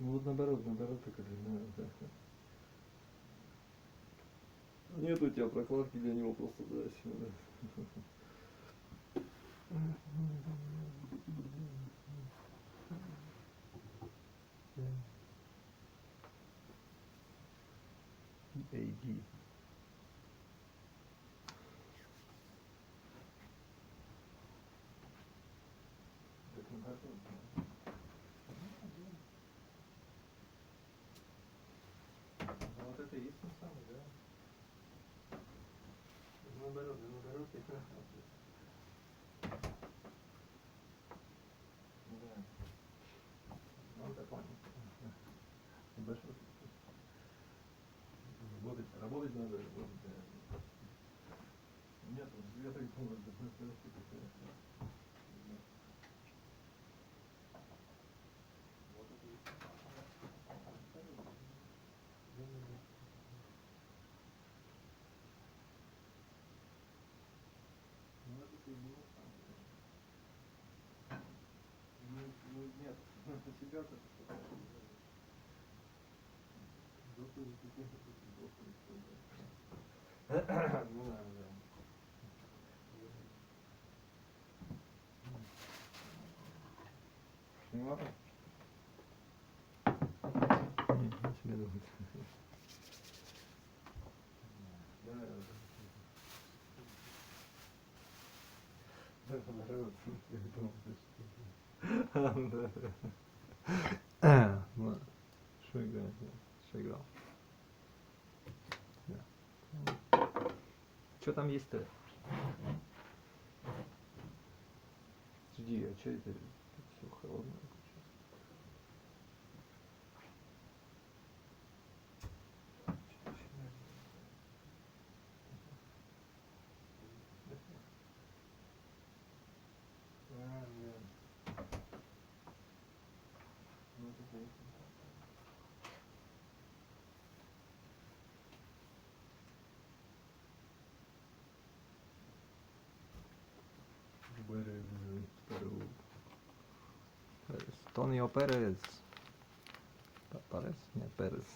Ну вот наоборот, так это, да. Нет у тебя прокладки для него просто дальше. AD. Вот это и есть тот самый, да? Наоборот, я да. Ну, так понял. Большой. Работать надо, работать, да. Нет, я так думаю, это просто такая. Вот это и есть. Ну, это ты не сам. Ну, нет, себя-то что-то. Доктор, ну да, да. Снимала? Не себе думать. Да. Ну, что играет? Что играл? Да. Что там есть-то? Жди, а что это? Все холодное. Tonio Perez. Perez? Нет, Перес.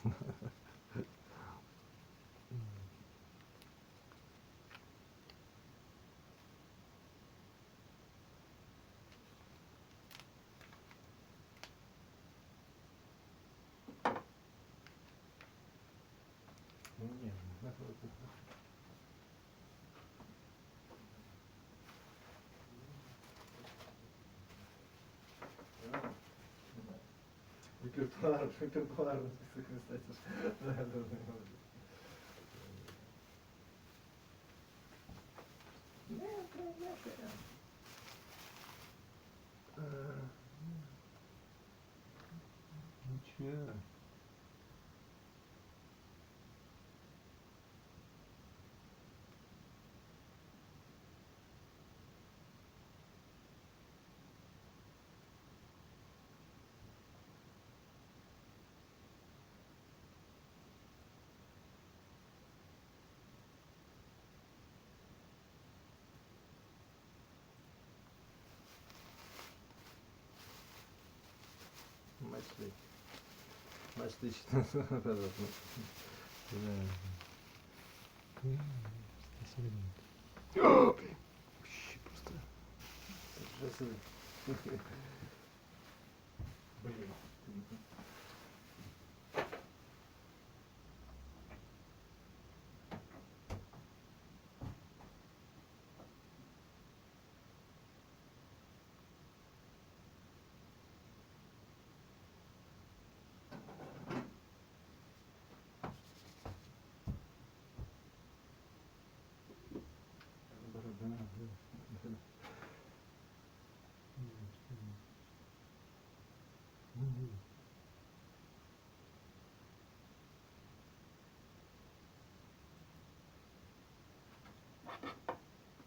Репертуар, список, кстати. Ничего. Отлично. Вообще просто. Блин.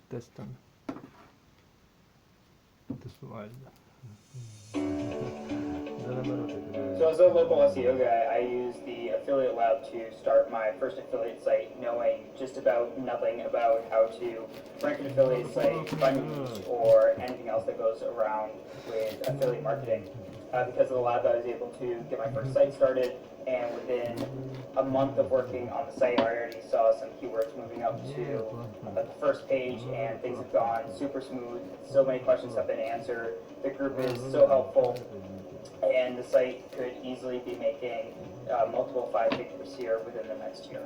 Тестом. Тестувально. So as a local SEO guy, I use the affiliate lab to start my first affiliate site, knowing just about nothing about how to rank an affiliate site, find a niche, or anything else that goes around with affiliate marketing. Because of the lab, I was able to get my first site started, and within a month of working on the site, I already saw some keywords moving up to the first page, and things have gone super smooth. So many questions have been answered. The group is so helpful, and the site could easily be making multiple 5 figures here within the next year.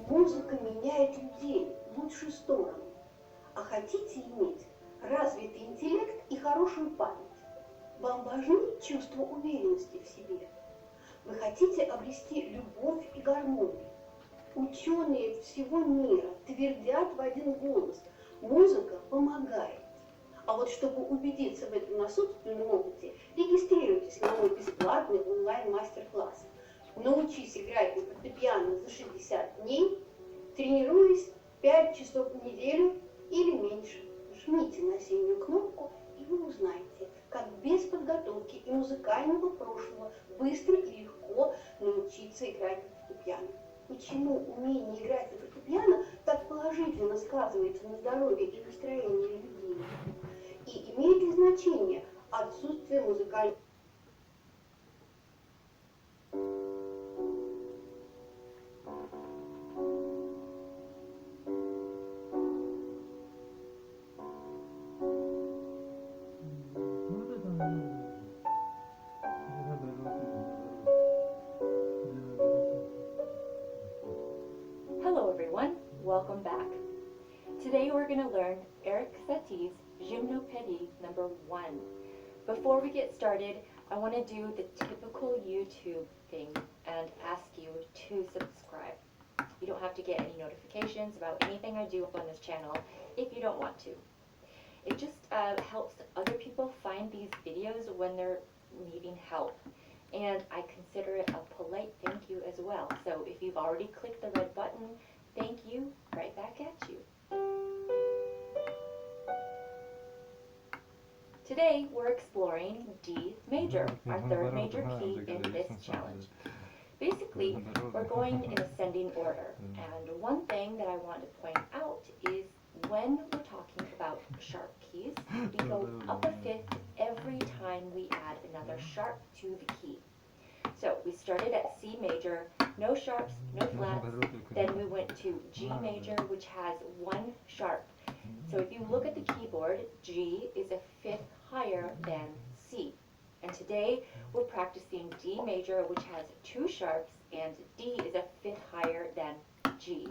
Музыка меняет людей в лучшую сторону. А хотите иметь развитый интеллект и хорошую память? Вам важны чувство уверенности в себе? Вы хотите обрести любовь и гармонию? Ученые всего мира твердят в один голос: музыка помогает. А вот чтобы убедиться в этом на собственном опыте, регистрируйтесь на мой бесплатный онлайн-мастер-класс. Научись играть на фортепиано за 60 дней, тренируясь 5 часов в неделю или меньше. Жмите на синюю кнопку, и вы узнаете, как без подготовки и музыкального прошлого быстро и легко научиться играть на фортепиано. Почему умение играть на фортепиано так положительно сказывается на здоровье и настроении людей? И имеет ли значение отсутствие музыкального... Hello everyone, welcome back. Today we're going to learn Eric Satie's Gymnopédie number 1. Before we get started, I want to do the typical YouTube thing and ask you to subscribe. You don't have to get any notifications about anything I do on this channel if you don't want to. It just helps other people find these videos when they're needing help. And I consider it a polite thank you as well. So if you've already clicked the red button, thank you, right back at you. Today we're exploring D major, our third major key in this challenge. Basically, we're going in ascending order. And one thing that I want to point out is when we're talking about sharp keys, we go up a fifth every time we add another sharp to the key. So we started at C major, no sharps, no flats, then we went to G major, which has 1 sharp. So if you look at the keyboard, G is a fifth higher than C. And today we're practicing D major, which has 2 sharps, and D is a fifth higher than G.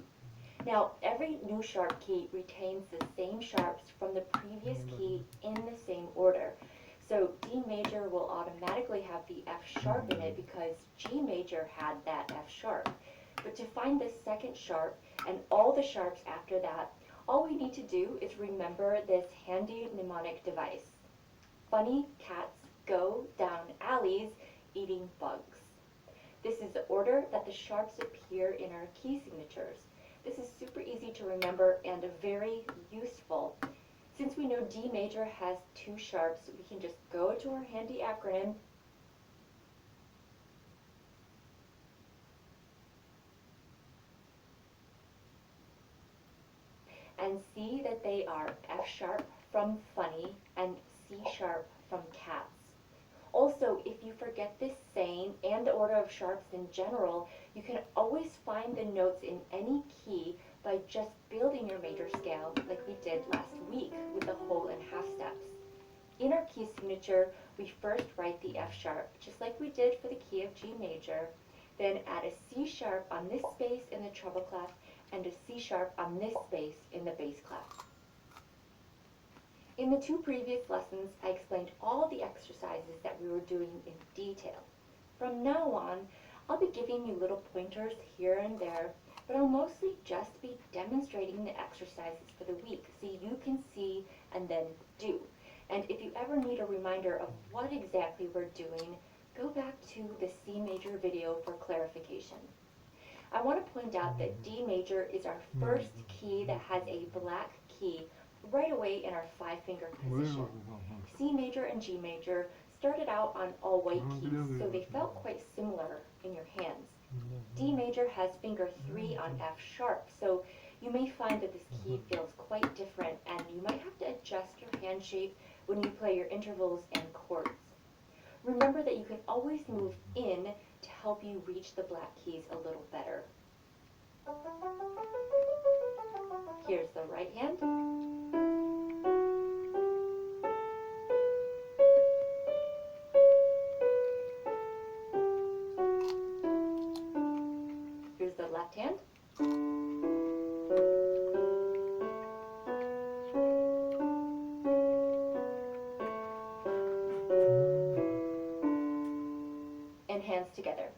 Now, every new sharp key retains the same sharps from the previous key in the same order. So D major will automatically have the F sharp in it because G major had that F sharp. But to find the second sharp and all the sharps after that, all we need to do is remember this handy mnemonic device. Funny cats go down alleys eating bugs. This is the order that the sharps appear in our key signatures. This is super easy to remember and very useful. Since we know D major has 2 sharps, we can just go to our handy acronym and see that they are F sharp from funny and C sharp from cats. Also, if you forget this saying and the order of sharps in general, you can always find the notes in any key by just building your major scale like we did last week with the whole and half steps. In our key signature, we first write the F sharp, just like we did for the key of G major, then add a C sharp on this space in the treble clef and a C sharp on this space in the bass clef. In the 2 previous lessons, I explained all the exercises that we were doing in detail. From now on, I'll be giving you little pointers here and there, but I'll mostly just be demonstrating the exercises for the week so you can see and then do. And if you ever need a reminder of what exactly we're doing, go back to the C major video for clarification. I want to point out that D major is our first key that has a black key right away in our 5-finger position. C major and G major started out on all white keys, so they felt quite similar in your hands. D major has finger 3 on F sharp, so you may find that this key feels quite different, and you might have to adjust your hand shape when you play your intervals and chords. Remember that you can always move in to help you reach the black keys a little better. Here's the right hand. Here's the left hand. And hands together.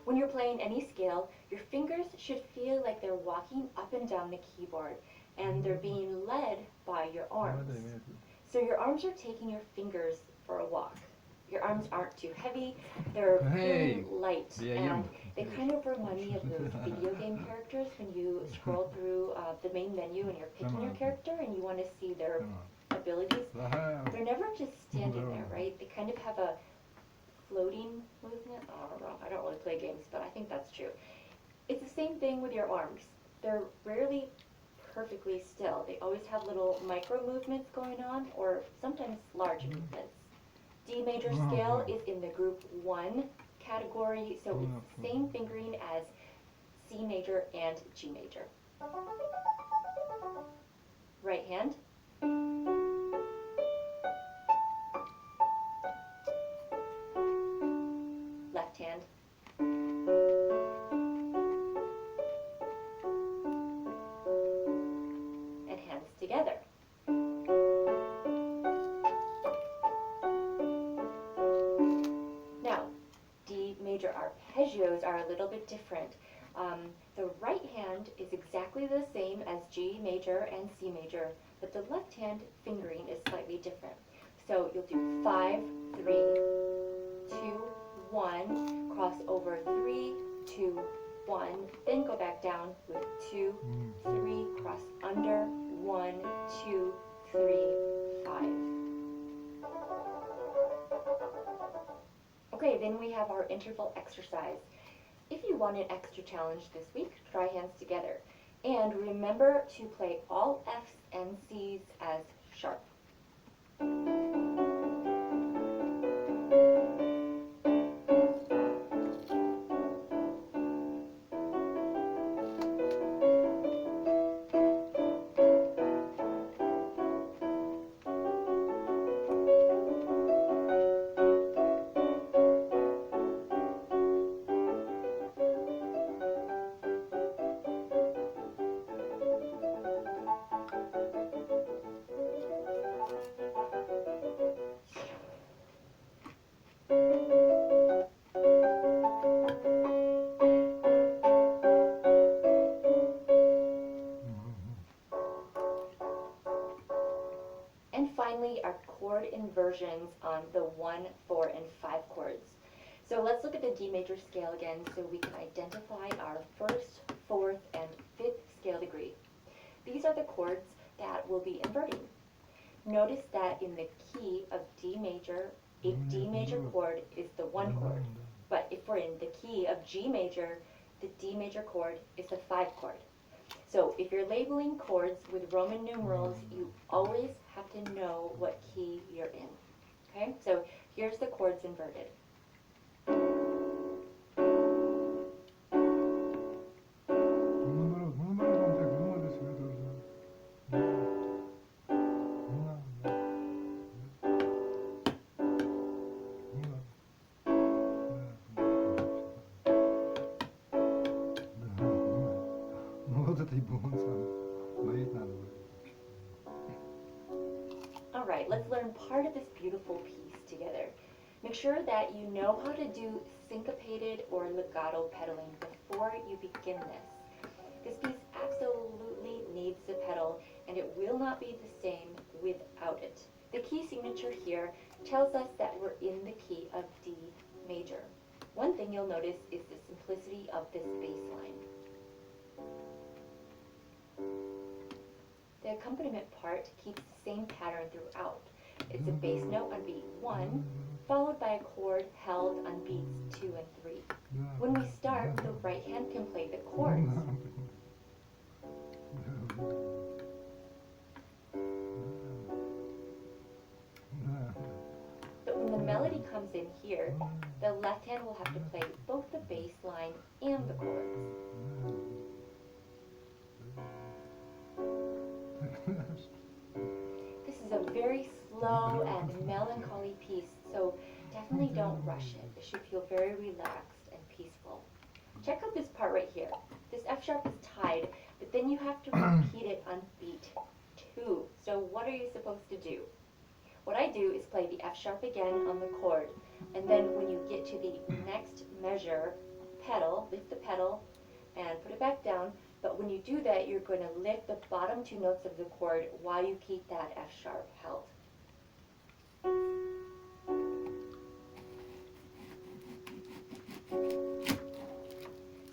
When you're playing any scale, your fingers should feel like they're walking up and down the keyboard, and they're being led by your arms. So your arms are taking your fingers for a walk. Your arms aren't too heavy, they're feeling light, and they kind of remind me of those video game characters when you scroll through the main menu and you're picking your character and you want to see their abilities. They're never just standing there, right? They kind of have a floating movement. I don't know, I don't really play games, but I think that's true. It's the same thing with your arms. They're rarely perfectly still. They always have little micro movements going on, or sometimes large movements. D major scale is in the group 1 category, so it's the same fingering as C major and G major. Right hand. Left hand. And hands together. Now, D major arpeggios are a little bit different. The right hand is exactly the same as G major and C major, but the left hand fingering is slightly different. So you'll do 5, 3, 2, 1, cross over 3, 2, 1, then go back down with 2, 3, cross under, 1, 2, 3, 5. Okay, then we have our interval exercise. If you want an extra challenge this week, try hands together. And remember to play all Fs and Cs as sharp. And finally, our chord inversions on the 1, 4, and 5 chords. So let's look at the D major scale again so we can identify our 1st, 4th, and 5th scale degree. These are the chords that we'll be inverting. Notice that in the key of D major, a D major chord is the 1 chord. But if we're in the key of G major, the D major chord is the 5 chord. So if you're labeling chords with Roman numerals, you always have to know what key you're in. Okay, so here's the chords inverted. Alright, let's learn part of this beautiful piece together. Make sure that you know how to do syncopated or legato pedaling before you begin this. This piece absolutely needs the pedal, and it will not be the same without it. The key signature here tells us that we're in the key of D major. One thing you'll notice is the simplicity of this bass line. The accompaniment part keeps the same pattern throughout. It's a bass note on beat 1, followed by a chord held on beats 2 and 3. When we start, the right hand can play the chords. But when the melody comes in here, the left hand will have to play both the bass line and the chords. This is a very slow and melancholy piece, so definitely don't rush it. It should feel very relaxed and peaceful. Check out this part right here. This F sharp is tied, but then you have to repeat it on beat 2. So what are you supposed to do? What I do is play the F sharp again on the chord, and then when you get to the next measure, pedal, lift the pedal and put it back down. But when you do that, you're going to lift the bottom 2 notes of the chord while you keep that F sharp held.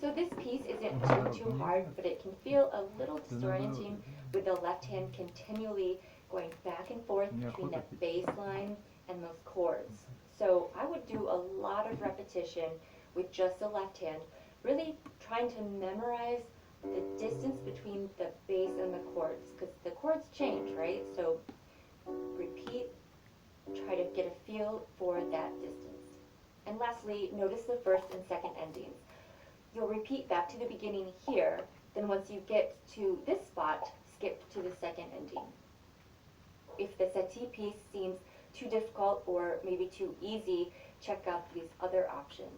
So this piece isn't too hard, but it can feel a little disorienting with the left hand continually going back and forth between that bass line and those chords. So I would do a lot of repetition with just the left hand, really trying to memorize the distance between the bass and the chords, because the chords change, right? So repeat, try to get a feel for that distance. And lastly, notice the first and second endings. You'll repeat back to the beginning here, then once you get to this spot, skip to the second ending. If the settee piece seems too difficult or maybe too easy, check out these other options.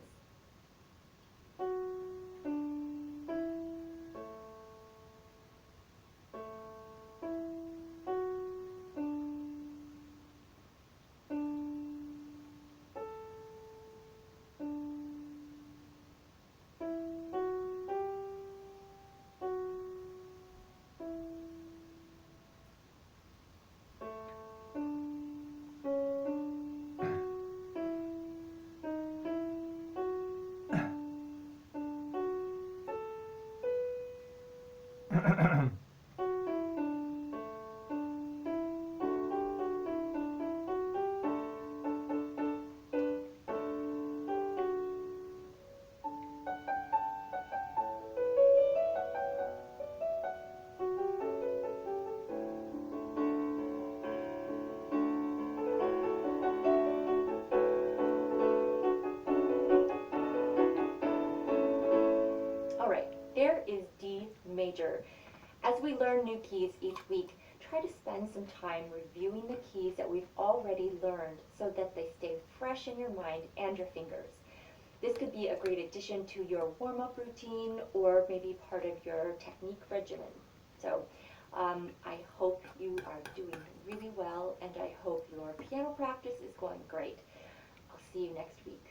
There is D major. As we learn new keys each week, try to spend some time reviewing the keys that we've already learned so that they stay fresh in your mind and your fingers. This could be a great addition to your warm-up routine or maybe part of your technique regimen. So I hope you are doing really well, and I hope your piano practice is going great. I'll see you next week.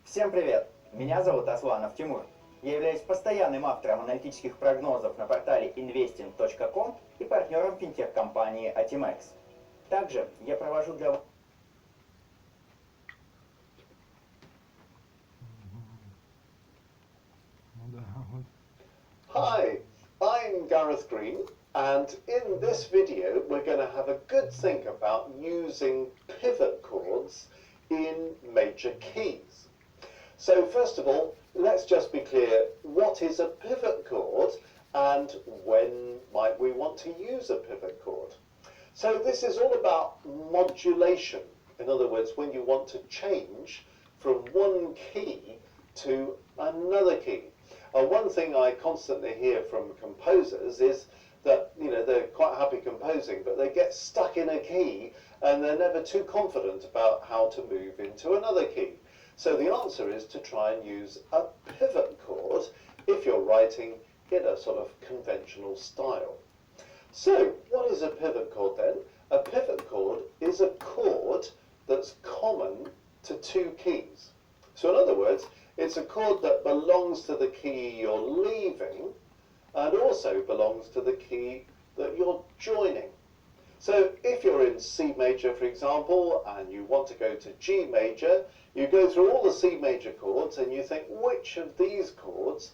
Всем привет! Меня зовут Асланов Тимур. Я являюсь постоянным автором аналитических прогнозов на портале investing.com и партнером финтех-компании Atimex. Также я провожу для вас... Hi, I'm Gareth Green, and in this video we're going to have a good think about using pivot chords in major keys. So first of all, let's just be clear, what is a pivot chord and when might we want to use a pivot chord? So this is all about modulation. In other words, when you want to change from one key to another key. One thing I constantly hear from composers is that, you know, they're quite happy composing, but they get stuck in a key and they're never too confident about how to move into another key. So the answer is to try and use a pivot chord if you're writing in a sort of conventional style. So what is a pivot chord then? A pivot chord is a chord that's common to two keys. So in other words, it's a chord that belongs to the key you're leaving and also belongs to the key that you're joining. So if you're in C major, for example, and you want to go to G major, you go through all the C major chords and you think, which of these chords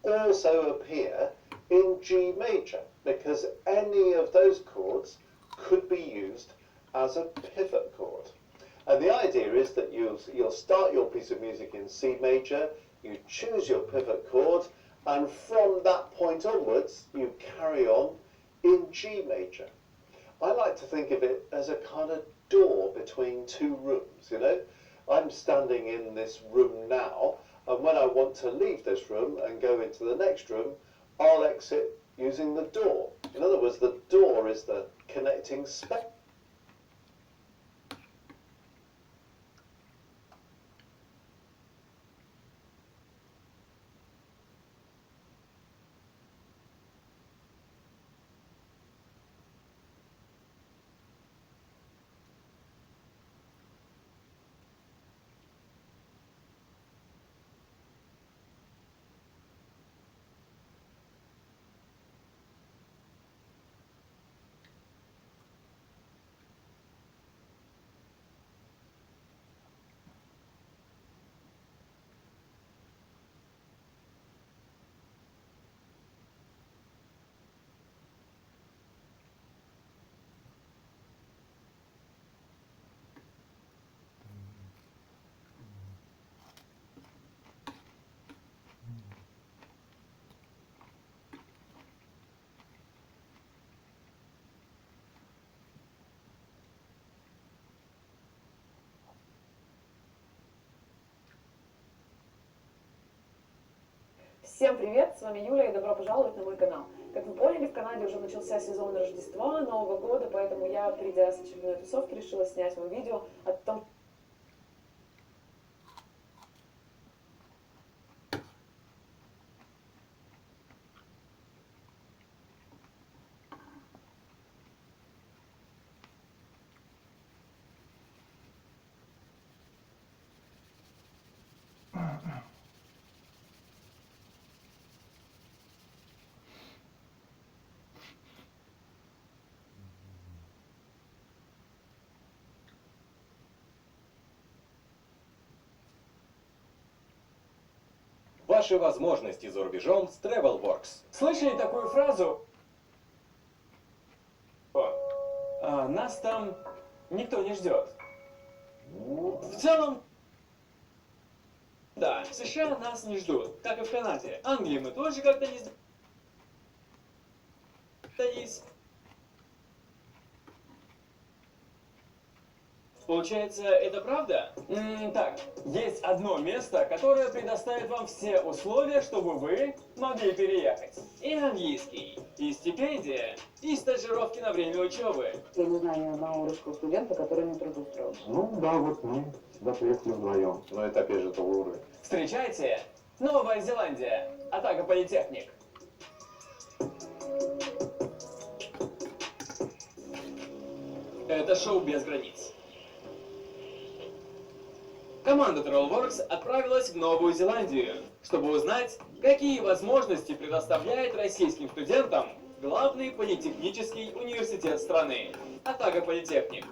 also appear in G major? Because any of those chords could be used as a pivot chord. And the idea is that you'll start your piece of music in C major, you choose your pivot chord, and from that point onwards, you carry on in G major. I like to think of it as a kind of door between two rooms, you know. I'm standing in this room now, and when I want to leave this room and go into the next room, I'll exit using the door. In other words, the door is the connecting space. Всем привет, с вами Юля и добро пожаловать на мой канал. Как вы поняли, в Канаде уже начался сезон Рождества, Нового года, поэтому я, придя с очередной тусовки, решила снять вам видео о том, Ваши возможности за рубежом с TravelWorks. Слышали такую фразу? Нас там никто не ждет. В целом, да, в США нас не ждут, как и в Канаде. Англии мы тоже как-то не сдались. Получается, это правда? Так, есть одно место, которое предоставит вам все условия, чтобы вы могли переехать. И английский, и стипендия, и стажировки на время учебы. Я не знаю ни одного русского студента, который не трудоустроился. Ну да, вот мы сюда приехали вдвоем. Но это опять же Талуры. Встречайте, Новая Зеландия, атака политехник. Это шоу без границ. Команда TravelWorks отправилась в Новую Зеландию, чтобы узнать, какие возможности предоставляет российским студентам главный политехнический университет страны – Атака политехник.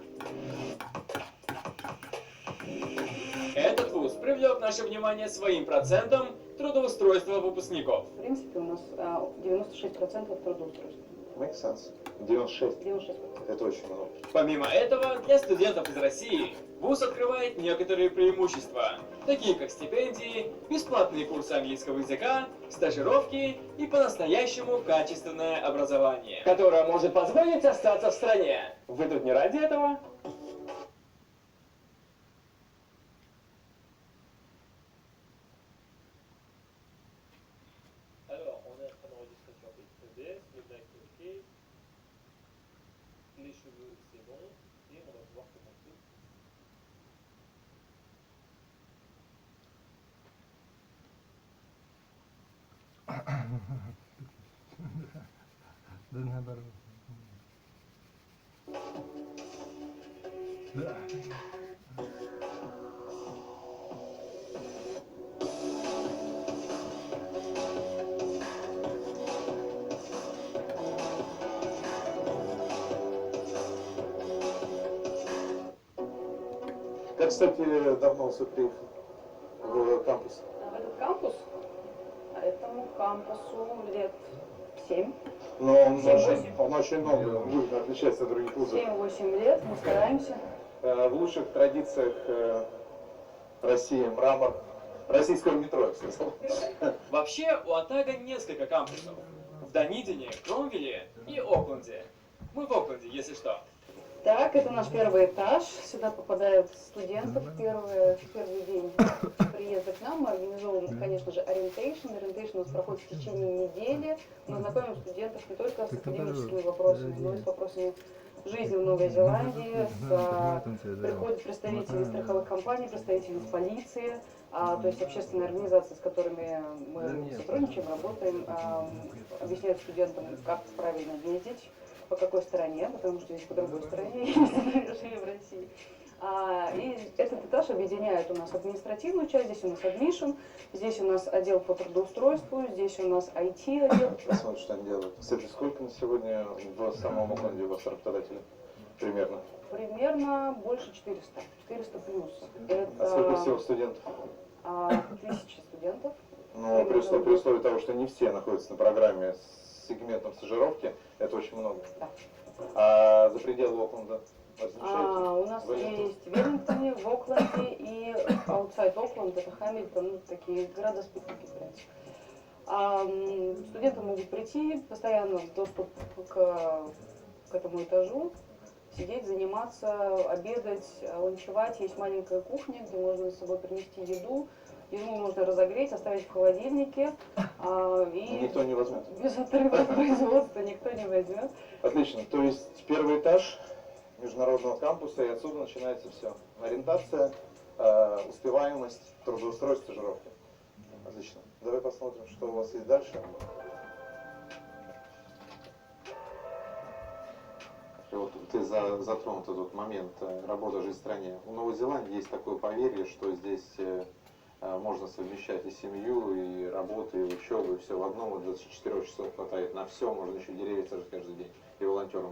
Этот вуз привлек наше внимание своим процентом трудоустройства выпускников. В принципе, у нас 96% трудоустройства. Makes sense. 96. 96%. Это очень много. Помимо этого, для студентов из России вуз открывает некоторые преимущества, такие как стипендии, бесплатные курсы английского языка, стажировки и по-настоящему качественное образование, которое может позволить остаться в стране. Вы тут не ради этого? Alors, on est en train d'enregistrer sur B2B, le black OK, Да наоборот. Да. Я, кстати, давно все приехал в кампус. В этот кампус, этому кампусу лет 7. Но он очень много будет отличаться от других вузов. 7-8 лет, мы стараемся. В лучших традициях России мрамор. Российского метро, я бы сказал. Вообще, у Атага несколько кампусов. В Данидине, Кромвеле и Окленде. Мы в Окленде, если что. Так, это наш первый этаж. Сюда попадают студенты в первый день приезда к нам. Мы организовываем, конечно же, ориентейшн. Ориентейшн у нас проходит в течение недели. Мы знакомим студентов не только с академическими вопросами, но и с вопросами жизни в Новой Зеландии. Приходят представители страховых компаний, представители из полиции, то есть общественные организации, с которыми мы сотрудничаем, работаем, объясняют студентам, как правильно ездить, по какой стороне, потому что здесь по другой стороне ездили в России. И этот этаж объединяет у нас административную часть, здесь у нас admission, здесь у нас отдел по трудоустройству, здесь у нас IT отдел. Посмотрим, что они делают. Кстати, сколько на сегодня в самом Окленде у вас работодателей? Примерно? Примерно больше 400. 400 плюс. Это... А сколько всего студентов? 1000 студентов. Ну, при условии того, что не все находятся на программе с сегментом стажировки, это очень много. Да. А за пределы Окленда? У нас есть в Веллингтоне, в Окленде и аутсайд Окленда, это Хамильтон, такие города-спутники, в принципе. Студенты могут прийти, постоянно доступ к этому этажу, сидеть, заниматься, обедать, ланчевать. Есть маленькая кухня, где можно с собой принести еду. Еду можно разогреть, оставить в холодильнике. И никто не возьмет. Без отрыва от производства никто не возьмет. Отлично. То есть первый этаж международного кампуса, и отсюда начинается все. Ориентация, успеваемость, трудоустройство, стажировки. Отлично. Давай посмотрим, что у вас есть дальше. Вот ты затронул этот момент работы жизни в стране. У Новой Зеландии есть такое поверье, что здесь можно совмещать и семью, и работу, и учебу, и все в одном. 24 часов хватает на все, можно еще деревья сажать каждый день и волонтером